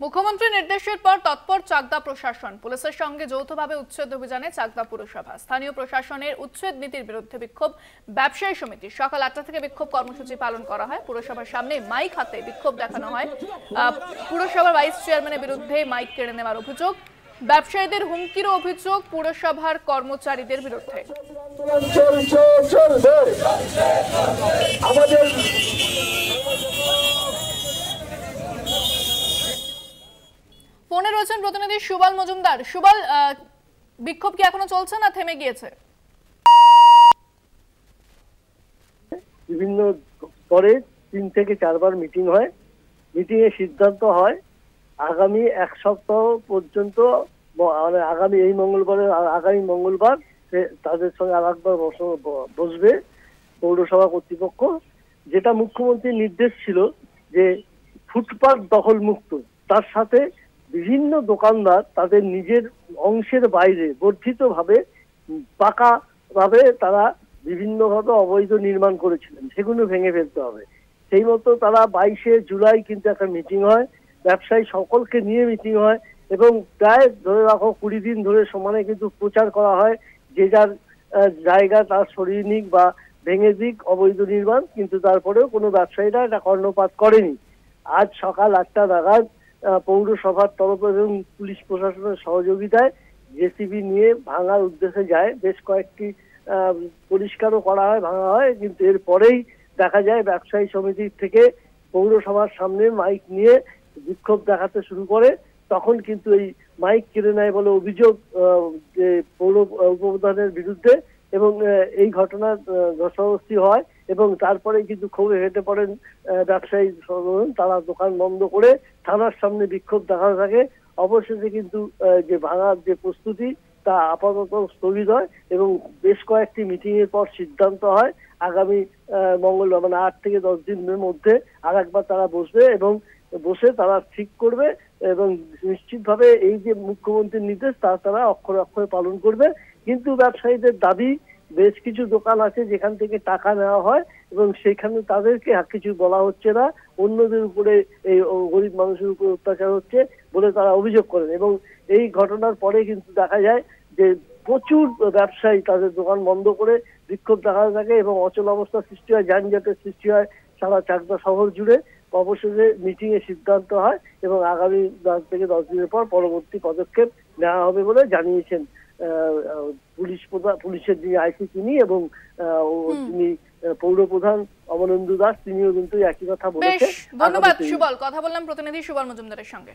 মুখ্যমন্ত্রীর নির্দেশের পর তৎপর চাকদা প্রশাসন। পুলিশের সঙ্গে যৌথভাবে উচ্ছেদ অভিযানে চাকদা পুরসভা। স্থানীয় প্রশাসনের উচ্ছেদ নীতির বিরুদ্ধে বিক্ষোভ ব্যবসায়ী সমিতি। সকাল ৮টা থেকে বিক্ষোভ কর্মসূচি পালন করা হয়। পুরসভার সামনে মাইক হাতে বিক্ষোভ দেখানো হয়। পুরসভার ভাইস চেয়ারম্যানের বিরুদ্ধে মাইক কেড়ে নেওয়ার অভিযোগ, ব্যবসায়ীদের হুমকির অভিযোগ পুরসভার কর্মচারীদের বিরুদ্ধে। ফোনে রয়েছেন প্রতিনিধি সুবল মজুমদার। সুবল, বিক্ষোভ কি এখনো চলছে না থেমে গিয়েছে? বিভিন্ন পরে ৩ থেকে ৪ বার মিটিং হয়। মিটিং এ সিদ্ধান্ত হয় আগামী ১ সপ্তাহ পর্যন্ত, মানে আগামী মঙ্গলবার তাদের সঙ্গে আরেকবার বসবে পৌরসভা কর্তৃপক্ষ। যেটা মুখ্যমন্ত্রীর নির্দেশ ছিল যে ফুটপাত দখল মুক্ত, তার সাথে বিভিন্ন দোকানদার তাদের নিজের অংশের বাইরে বর্ধিতভাবে পাকাভাবে তারা বিভিন্নভাবে অবৈধ নির্মাণ করেছিলেন, সেগুলো ভেঙে ফেলতে হবে। সেই মতো তারা ২২শে জুলাই কিন্তু একটা মিটিং হয়, ব্যবসায়ী সকলকে নিয়ে মিটিং হয় এবং প্রায় ধরে রাখো ২০ দিন ধরে সমানে কিন্তু প্রচার করা হয় যে যার জায়গা তার সরিয়ে নিক বা ভেঙে দিক অবৈধ নির্মাণ, কিন্তু তারপরেও কোনো ব্যবসায়ীরা এটা কর্ণপাত করেনি। আজ সকাল ৮টা নাগাদ পৌরসভার তরফে এবং পুলিশ প্রশাসনের সহযোগিতায় জেসিবি নিয়ে ভাঙার উদ্দেশ্যে যায়। বেশ কয়েকটি পরিষ্কারও করা হয়, ভাঙা হয়, কিন্তু এরপরেই দেখা যায় ব্যবসায়ী সমিতির থেকে পৌরসভার সামনে মাইক নিয়ে বিক্ষোভ দেখাতে শুরু করে। তখন কিন্তু এই মাইক কেড়ে নেয় বলে অভিযোগ যে পৌর উপপ্রধানের বিরুদ্ধে এবং এই ঘটনার ধস্তাধস্তি হয় এবং তারপরে কিন্তু ক্ষোভে হেঁটে পড়েন ব্যবসায়ী সংগঠন। তারা দোকান বন্ধ করে থানার সামনে বিক্ষোভ দেখাতে থাকে। অবশেষে কিন্তু যে ভাঙার যে প্রস্তুতি তা আপাতত স্থগিত হয় এবং বেশ কয়েকটি মিটিং এর পর সিদ্ধান্ত হয় আগামী মঙ্গলবার, মানে ৮ থেকে ১০ দিনের মধ্যে আরেকবার তারা বসবে এবং বসে তারা ঠিক করবে এবং নিশ্চিতভাবে এই যে মুখ্যমন্ত্রীর নির্দেশ তা তারা অক্ষরে অক্ষরে পালন করবে। কিন্তু ব্যবসায়ীদের দাবি, বেশ কিছু দোকান আছে যেখান থেকে টাকা নেওয়া হয় এবং সেখানে তাদেরকে কিছু বলা হচ্ছে না, অন্যদের উপরে এই গরিব মানুষের উপরে অত্যাচার হচ্ছে বলে তারা অভিযোগ করেন। এবং এই ঘটনার পরে কিন্তু দেখা যায় যে প্রচুর ব্যবসায়ী তাদের দোকান বন্ধ করে বিক্ষোভ দেখাতে থাকে এবং অচল অবস্থার সৃষ্টি হয়, যানজটের সৃষ্টি হয় সারা চাকদা শহর জুড়ে। অবশেষে মিটিং এ সিদ্ধান্ত হয় এবং আগামী 10 থেকে ১০ দিনের পর পরবর্তী পদক্ষেপ নেওয়া হবে বলে জানিয়েছেন পুলিশের যিনি আইসি তিনি এবং তিনি পৌরপ্রধান অমলেন্দু দাস, তিনিও কিন্তু একই কথা বলেছেন। ধন্যবাদ সুবল। কথা বললাম প্রতিনিধি সুবল মজুমদারের সঙ্গে।